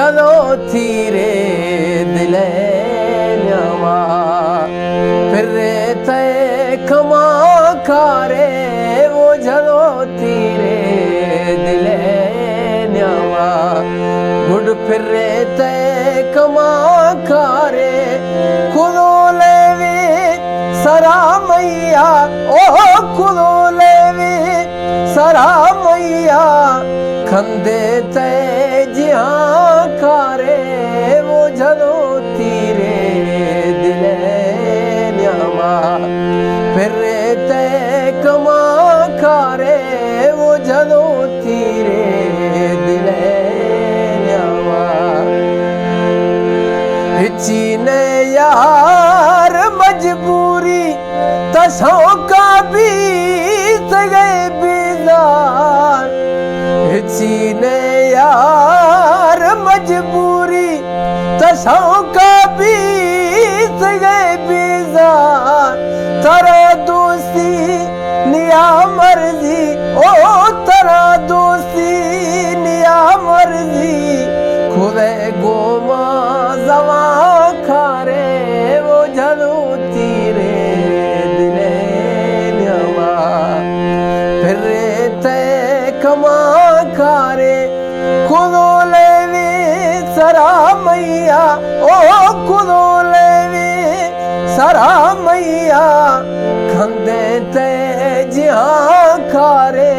जदो थीरे दिले न्यावा फिर ते कमा खारे वो जदो थीरे दिले न्यावा गुड फिर ते कमा खारे खुदो लेवी सरा मैया ओ खुदो लेवी सरा मैया खंदे ते जिहां खारे वो जदो तीरे दिले न्यावा फिर ते कमा खारे वो जदो तीरे दिले न्यावा चीने यार मजबूरी तसों का भी सगे बीजार चीने यार मजबूरी तसों का भी सगे बीजार तरा दोस्ती निया मर्जी ओ तरा दोस्ती निया मर्जी खुदे गोमा जवा खारे वो जदो तीरे दिले न्यावा फिर ते कमा खारे खुदो लेवी सरा मैया ओ खुदो लेवी सरा मैया खंदे ते जिहां खारे